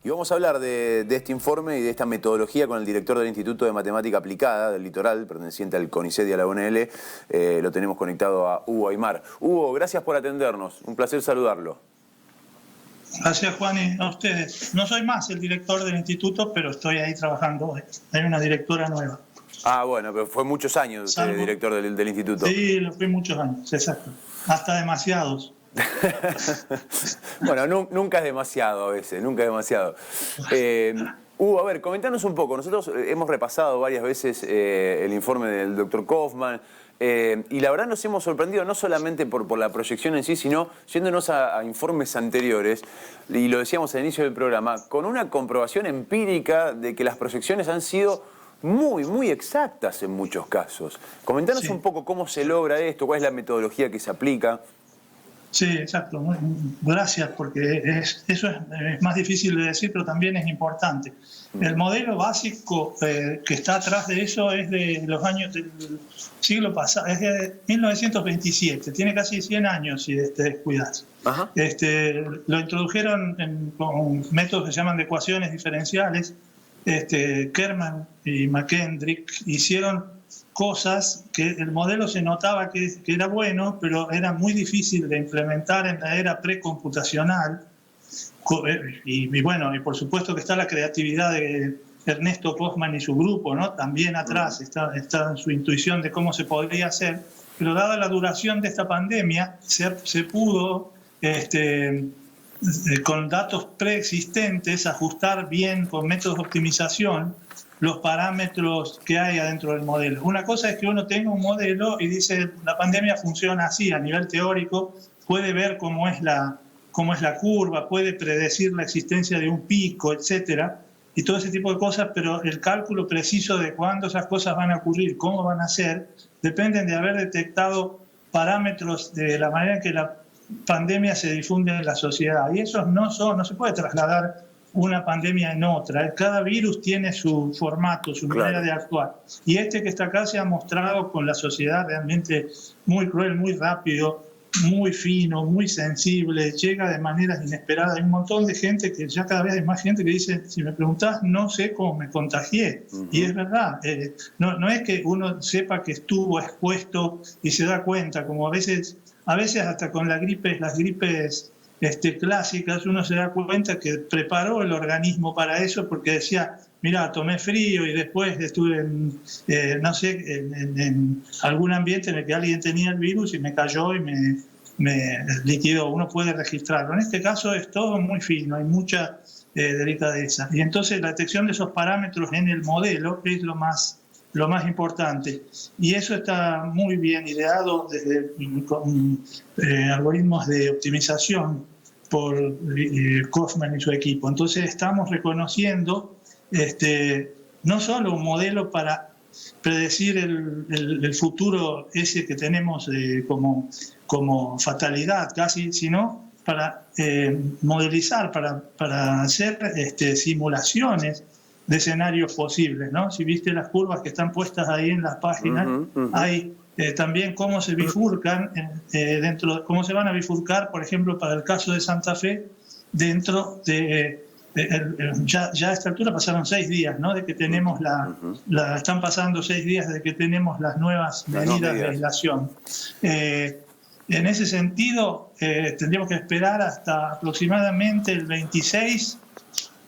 Y vamos a hablar de este informe y de esta metodología con el director del Instituto de Matemática Aplicada del Litoral, perteneciente al CONICET y a la UNL. Lo tenemos conectado a Hugo Aymar. Hugo, gracias por atendernos. Un placer saludarlo. Gracias, Juan, y a ustedes. No soy más el director del instituto, pero estoy ahí trabajando. Hay una directora nueva. Ah, bueno, pero fue muchos años usted director del instituto. Sí, lo fui muchos años, exacto. Hasta demasiados. Bueno, nunca es demasiado a veces, nunca es demasiado. Hugo, a ver, comentanos un poco. Nosotros hemos repasado varias veces el informe del doctor Kaufman y la verdad nos hemos sorprendido no solamente por la proyección en sí, sino yéndonos a informes anteriores, y lo decíamos al inicio del programa, con una comprobación empírica de que las proyecciones han sido muy exactas en muchos casos. Comentanos un poco cómo se logra esto, cuál es la metodología que se aplica. Sí, exacto. Gracias, porque eso es más difícil de decir, pero también es importante. El modelo básico que está atrás de eso es de los años del siglo pasado, es de 1927, tiene casi 100 años si te descuidas. Lo introdujeron con métodos que se llaman de ecuaciones diferenciales. Kerman y McKendrick hicieron cosas que el modelo se notaba que era bueno, pero era muy difícil de implementar en la era precomputacional. Y bueno, y por supuesto que está la creatividad de Ernesto Kaufman y su grupo, ¿no? También atrás está en su intuición de cómo se podría hacer, pero dada la duración de esta pandemia, se pudo, con datos preexistentes, ajustar bien con métodos de optimización los parámetros que hay adentro del modelo. Una cosa es que uno tenga un modelo y dice, la pandemia funciona así, a nivel teórico, puede ver cómo es la curva, puede predecir la existencia de un pico, etcétera, y todo ese tipo de cosas, pero el cálculo preciso de cuándo esas cosas van a ocurrir, cómo van a ser, dependen de haber detectado parámetros de la manera en que la pandemia se difunde en la sociedad. Y esos no se puede trasladar una pandemia en otra. Cada virus tiene su formato, su manera de actuar. Y que está acá se ha mostrado con la sociedad realmente muy cruel, muy rápido, muy fino, muy sensible, llega de maneras inesperadas. Hay un montón de gente que ya cada vez hay más gente que dice, si me preguntás, no sé cómo me contagié. Y es verdad, no es que uno sepa que estuvo expuesto y se da cuenta, como a veces hasta con las gripes clásicas, uno se da cuenta que preparó el organismo para eso porque decía, mira, tomé frío y después estuve en algún ambiente en el que alguien tenía el virus y me cayó y me liquidó. Uno puede registrarlo. En este caso es todo muy fino, hay mucha delicadeza. Y entonces la detección de esos parámetros en el modelo es lo más importante. Y eso está muy bien ideado con algoritmos de optimización por Kaufman y su equipo. Entonces estamos reconociendo no solo un modelo para predecir el futuro ese que tenemos como fatalidad casi, sino para modelizar, para hacer simulaciones de escenarios posibles, ¿no? Si viste las curvas que están puestas ahí en las páginas, hay también cómo se bifurcan, cómo se van a bifurcar, por ejemplo, para el caso de Santa Fe, dentro de... ya a esta altura pasaron 6 días, ¿no? De que tenemos están pasando 6 días desde que tenemos las nuevas medidas de aislación. En ese sentido, tendríamos que esperar hasta aproximadamente el 26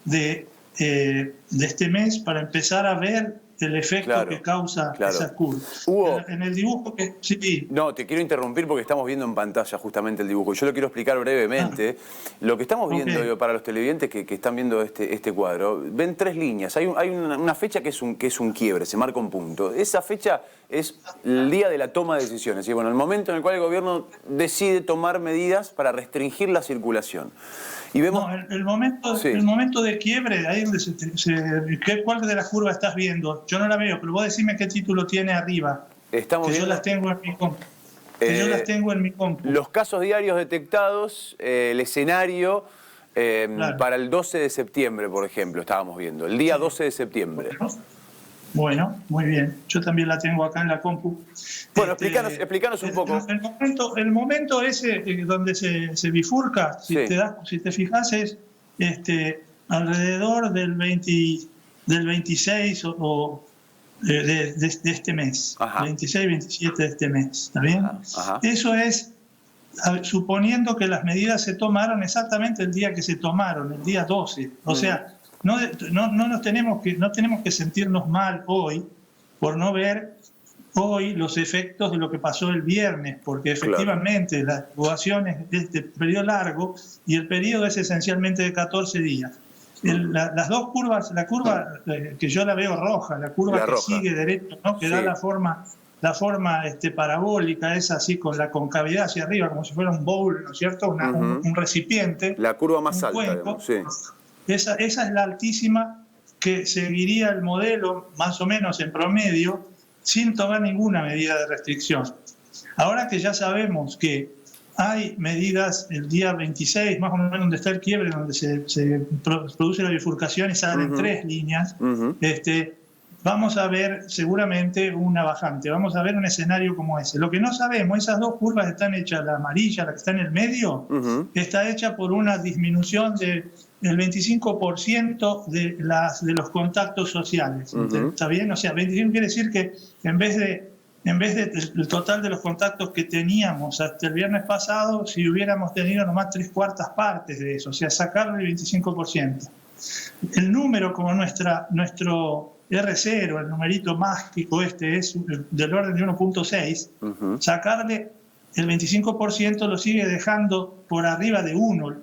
de este mes para empezar a ver el efecto que causa esa curva. Hugo, en el dibujo que... Sí. No, te quiero interrumpir porque estamos viendo en pantalla justamente el dibujo. Yo lo quiero explicar brevemente. Lo que estamos viendo, para los televidentes que están viendo este cuadro, ven 3 líneas. Hay una fecha que es un quiebre, se marca un punto. Esa fecha es el día de la toma de decisiones. Y bueno, el momento en el cual el gobierno decide tomar medidas para restringir la circulación. Y vemos... No, el momento de quiebre, ahí donde ¿cuál de las curvas estás viendo? Yo no la veo, pero vos decime qué título tiene arriba. Yo las tengo en mi compu. Los casos diarios detectados, el escenario para el 12 de septiembre, por ejemplo, estábamos viendo. El día 12 de septiembre. Bueno, muy bien. Yo también la tengo acá en la compu. Bueno, explícanos un poco. El momento ese donde se bifurca, si te fijas, es alrededor del 26 de este mes, Ajá. 26, 27 de este mes, ¿está bien? Ajá. Eso es suponiendo que las medidas se tomaron exactamente el día que se tomaron, el día 12. O sea, no tenemos que sentirnos mal hoy por no ver hoy los efectos de lo que pasó el viernes, porque efectivamente la incubación es de periodo largo y el periodo es esencialmente de 14 días. Las dos curvas, la curva que yo la veo roja, la curva que roja sigue derecho, ¿no? Que da la forma parabólica, es así con la concavidad hacia arriba, como si fuera un bowl, ¿no es cierto? Un recipiente. La curva más alta, cuenco, digamos, sí. Esa es la altísima que seguiría el modelo, más o menos en promedio, sin tomar ninguna medida de restricción. Ahora que ya sabemos que hay medidas el día 26, más o menos donde está el quiebre, donde se produce la bifurcación y salen 3 líneas, vamos a ver seguramente una bajante, vamos a ver un escenario como ese. Lo que no sabemos, esas dos curvas están hechas, la amarilla, la que está en el medio, está hecha por una disminución del 25% de los contactos sociales. ¿Está bien? O sea, 25 quiere decir que en vez del total de los contactos que teníamos hasta el viernes pasado, si hubiéramos tenido nomás 3/4 partes de eso, o sea, sacarle el 25%. El número como nuestro R0, el numerito mágico es del orden de 1.6, sacarle el 25% lo sigue dejando por arriba de 1.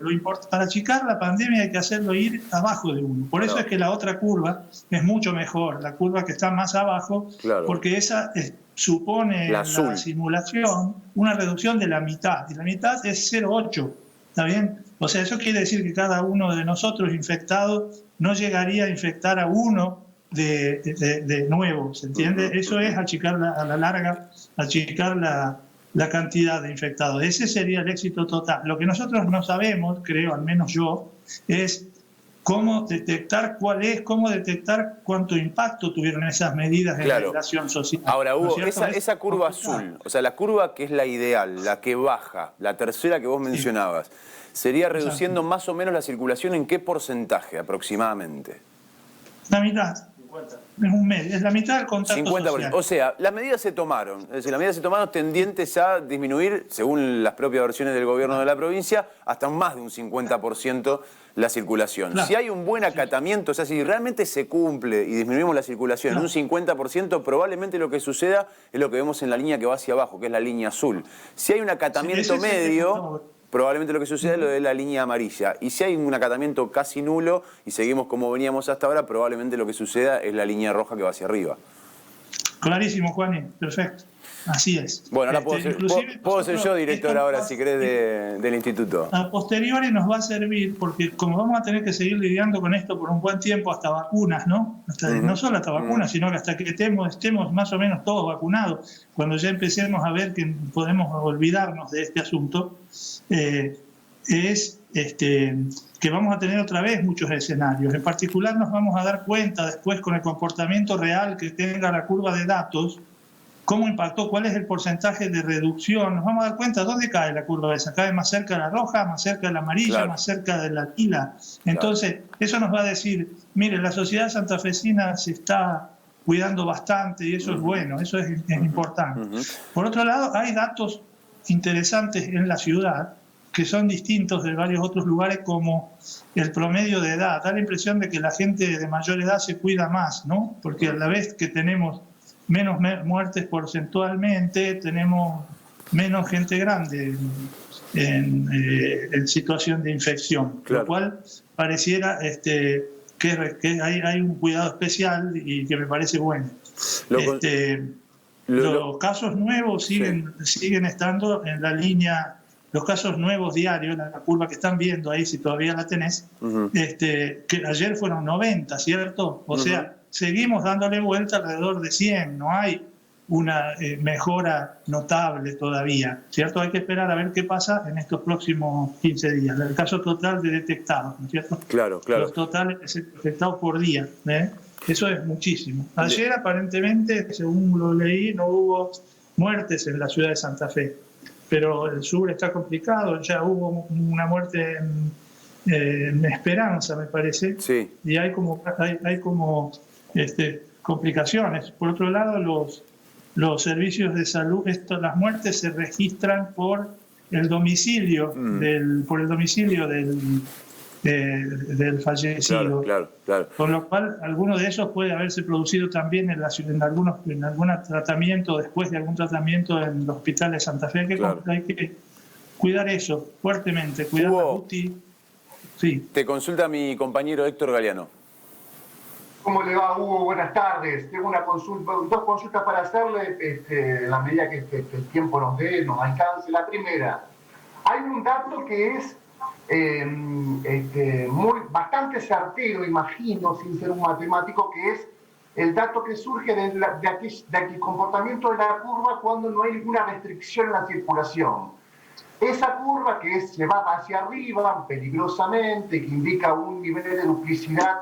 Para achicar la pandemia hay que hacerlo ir abajo de 1. Por eso es que la otra curva es mucho mejor, la curva que está más abajo, porque esa supone en la simulación una reducción de la mitad, y la mitad es 0,8, ¿está bien? O sea, eso quiere decir que cada uno de nosotros infectados no llegaría a infectar a uno de nuevo, ¿se entiende? Eso es achicar a la larga, achicar la cantidad de infectados. Ese sería el éxito total. Lo que nosotros no sabemos, creo, al menos yo, es cómo detectar cuánto impacto tuvieron esas medidas en la relación social. Ahora, Hugo, esa curva azul, o sea, la curva que es la ideal, la que baja, la tercera que vos mencionabas, sería reduciendo más o menos la circulación ¿en qué porcentaje aproximadamente? La mitad. 50. Es la mitad del contacto 50%. Social. O sea, las medidas se tomaron. Es decir, las medidas se tomaron tendientes a disminuir, según las propias versiones del gobierno de la provincia, hasta más de un 50% la circulación. Claro. Si hay un buen acatamiento, o sea, si realmente se cumple y disminuimos la circulación en un 50%, probablemente lo que suceda es lo que vemos en la línea que va hacia abajo, que es la línea azul. Si hay un acatamiento medio, probablemente lo que suceda es lo de la línea amarilla. Y si hay un acatamiento casi nulo y seguimos como veníamos hasta ahora, probablemente lo que suceda es la línea roja que va hacia arriba. Clarísimo, Juani. Perfecto. Así es. Bueno, ahora puedo ser yo director ahora, si querés, del instituto. A posteriori nos va a servir porque como vamos a tener que seguir lidiando con esto por un buen tiempo hasta vacunas, ¿no? No solo hasta vacunas, sino que hasta que estemos más o menos todos vacunados, cuando ya empecemos a ver que podemos olvidarnos de este asunto, que vamos a tener otra vez muchos escenarios. En particular nos vamos a dar cuenta después con el comportamiento real que tenga la curva de datos, cómo impactó, cuál es el porcentaje de reducción. Nos vamos a dar cuenta dónde cae la curva esa. ¿Cae más cerca de la roja, más cerca de la amarilla, más cerca de la lila? Entonces, eso nos va a decir, mire, la sociedad santafesina se está cuidando bastante y eso es bueno, eso es importante. Por otro lado, hay datos interesantes en la ciudad que son distintos de varios otros lugares, como el promedio de edad. Da la impresión de que la gente de mayor edad se cuida más, ¿no? Porque a la vez que tenemos menos muertes porcentualmente, tenemos menos gente grande en situación de infección, lo cual pareciera que hay un cuidado especial y que me parece bueno. Los casos nuevos siguen estando en la línea, los casos nuevos diarios, la curva que están viendo ahí, si todavía la tenés, que ayer fueron 90, ¿cierto? O sea, seguimos dándole vuelta alrededor de 100, no hay una mejora notable todavía, ¿cierto? Hay que esperar a ver qué pasa en estos próximos 15 días. El caso total de detectados, ¿no es cierto? Claro. Los totales detectados por día, eso es muchísimo. Ayer aparentemente, según lo leí, no hubo muertes en la ciudad de Santa Fe, pero el sur está complicado, ya hubo una muerte esperanza, me parece, Sí. y hay como complicaciones. Por otro lado, los servicios de salud, las muertes se registran por el domicilio del fallecido. Claro. Con lo cual, alguno de ellos puede haberse producido también en algún tratamiento, después de algún tratamiento en el hospital de Santa Fe. Hay que cuidar eso fuertemente, cuidar la UTI. Sí. Te consulta mi compañero Héctor Galeano. ¿Cómo le va, Hugo? Buenas tardes. Tengo dos consultas para hacerle en la medida que el tiempo nos alcance. La primera, hay un dato que es bastante certero, imagino, sin ser un matemático, que es el dato que surge del comportamiento de la curva cuando no hay ninguna restricción en la circulación. Esa curva que se va hacia arriba peligrosamente, que indica un nivel de duplicidad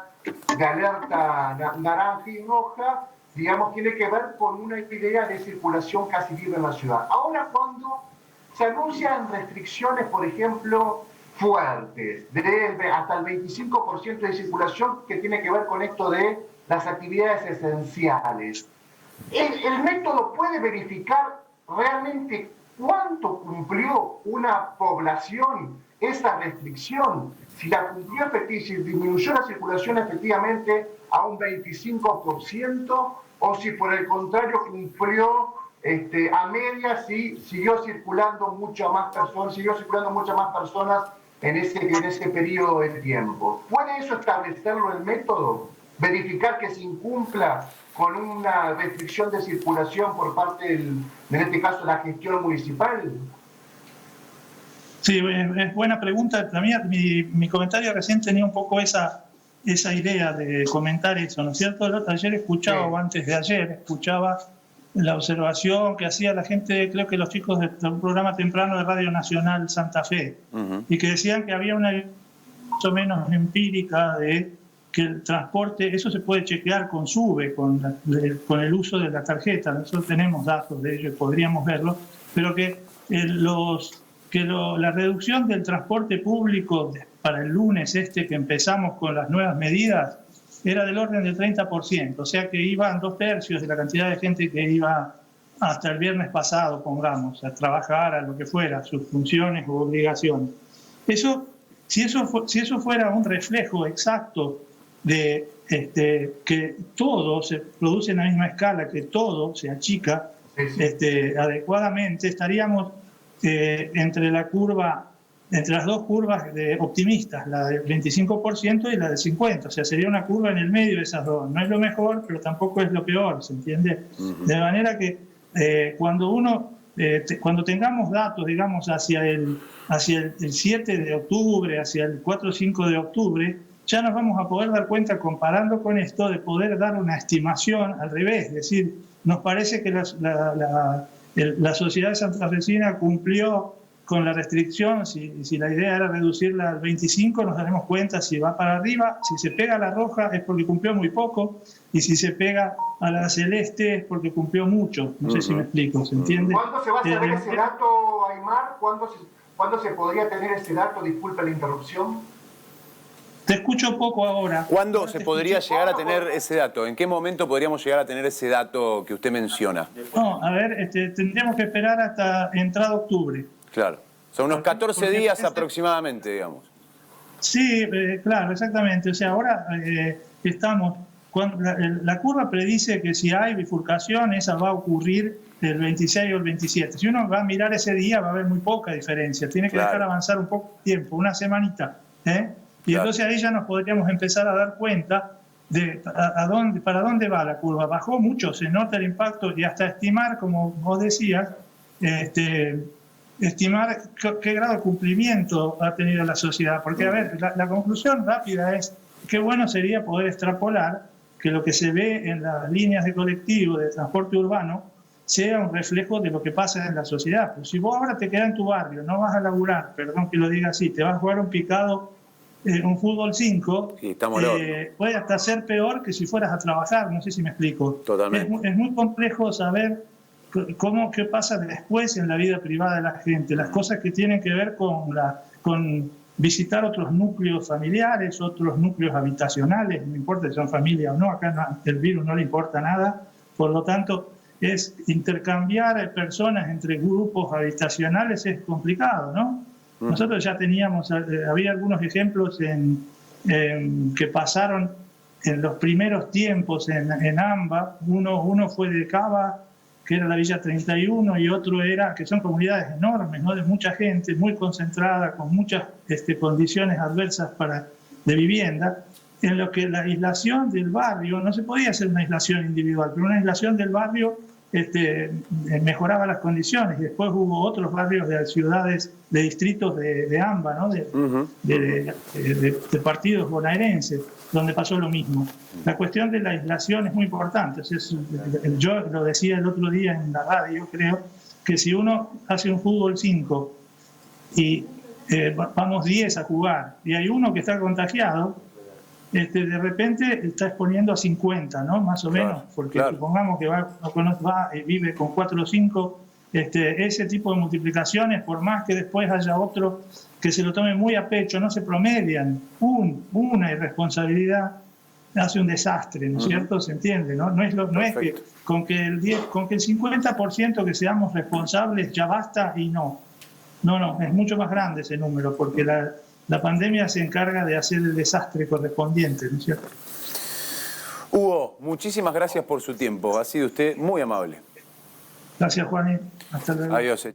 de alerta naranja y roja, digamos, tiene que ver con una idea de circulación casi libre en la ciudad. Ahora, cuando se anuncian restricciones, por ejemplo, fuertes, hasta el 25% de circulación, que tiene que ver con esto de las actividades esenciales, ¿el método puede verificar realmente cuánto cumplió una población esa restricción? Si la cumplió, si disminuyó la circulación efectivamente a un 25%, o si por el contrario cumplió a media, si siguió circulando muchas más personas en ese periodo de tiempo. ¿Puede eso establecerlo el método? ¿Verificar que se incumpla con una restricción de circulación por parte, en este caso, de la gestión municipal? Sí, es buena pregunta. Mi comentario recién tenía un poco esa idea de comentar eso, ¿no es cierto? Ayer escuchaba, o antes de ayer, escuchaba la observación que hacía la gente, creo que los chicos de un programa temprano de Radio Nacional Santa Fe, y que decían que había una más o menos empírica de que el transporte, eso se puede chequear con SUBE, con el uso de la tarjeta. Nosotros tenemos datos de ello y podríamos verlo, pero que la reducción del transporte público para el lunes que empezamos con las nuevas medidas era del orden del 30%, o sea que iban 2/3 de la cantidad de gente que iba hasta el viernes pasado, pongamos, a trabajar, a lo que fuera, sus funciones u obligaciones. Si eso fuera un reflejo exacto de que todo se produce en la misma escala, que todo se achica adecuadamente, estaríamos entre las dos curvas optimistas, la del 25% y la del 50%. O sea, sería una curva en el medio de esas dos. No es lo mejor, pero tampoco es lo peor, ¿se entiende? De manera que cuando tengamos datos, digamos, hacia el 7 de octubre, hacia el 4 o 5 de octubre, ya nos vamos a poder dar cuenta, comparando con esto, de poder dar una estimación al revés. Es decir, nos parece que la sociedad santafesina cumplió con la restricción. Si la idea era reducirla al 25, nos daremos cuenta si va para arriba. Si se pega a la roja es porque cumplió muy poco, y si se pega a la celeste es porque cumplió mucho. No sé si me explico, ¿se entiende? ¿Cuándo se va a saber ese dato, Aymar? ¿Cuándo se podría tener ese dato? Disculpe la interrupción. Te escucho poco ahora. ¿Cuándo se podría llegar a tener ese dato? ¿En qué momento podríamos llegar a tener ese dato que usted menciona? No, a ver, tendríamos que esperar hasta entrado octubre. Claro. Son unos 14 días aproximadamente, digamos. Sí, claro, exactamente. O sea, ahora estamos... La curva predice que si hay bifurcación, esa va a ocurrir el 26 o el 27. Si uno va a mirar ese día, va a haber muy poca diferencia. Tiene que dejar avanzar un poco de tiempo, una semanita. Y entonces ahí ya nos podríamos empezar a dar cuenta de para dónde va la curva. Bajó mucho, se nota el impacto, y hasta estimar, como vos decías, estimar qué grado de cumplimiento ha tenido la sociedad. Porque, a ver, la conclusión rápida es que bueno sería poder extrapolar que lo que se ve en las líneas de colectivo, de transporte urbano, sea un reflejo de lo que pasa en la sociedad. Pues si vos ahora te quedás en tu barrio, no vas a laburar, perdón que lo diga así, te vas a jugar un picado, un fútbol 5, puede hasta ser peor que si fueras a trabajar. No sé si me explico. Totalmente. Es muy complejo saber qué pasa después en la vida privada de la gente, las cosas que tienen que ver con visitar otros núcleos familiares, otros núcleos habitacionales, no importa si son familia o no, acá no, el virus no le importa nada, por lo tanto es intercambiar personas entre grupos habitacionales es complicado, ¿no? Nosotros ya teníamos, había algunos ejemplos que pasaron en los primeros tiempos en AMBA, uno fue de Cava, que era la Villa 31, y otro era, que son comunidades enormes, ¿no? De mucha gente, muy concentrada, con muchas condiciones adversas de vivienda, en lo que la aislación del barrio, no se podía hacer una aislación individual, pero una aislación del barrio mejoraba las condiciones. Y después hubo otros barrios de ciudades, de distritos de AMBA, ¿no? de partidos bonaerenses, donde pasó lo mismo. La cuestión de la aislación es muy importante. Yo lo decía el otro día en la radio, creo, que si uno hace un fútbol 5 y vamos 10 a jugar y hay uno que está contagiado, de repente está exponiendo a 50, ¿no? Más o menos, porque supongamos que va y vive con 4 o 5, ese tipo de multiplicaciones, por más que después haya otro que se lo tome muy a pecho, no se promedian. Una irresponsabilidad hace un desastre, ¿no es cierto? ¿Se entiende? No es que con que el 50% que seamos responsables ya basta y no, es mucho más grande ese número, porque la pandemia se encarga de hacer el desastre correspondiente, ¿no es cierto? Hugo, muchísimas gracias por su tiempo. Ha sido usted muy amable. Gracias, Juan. Hasta luego. Adiós.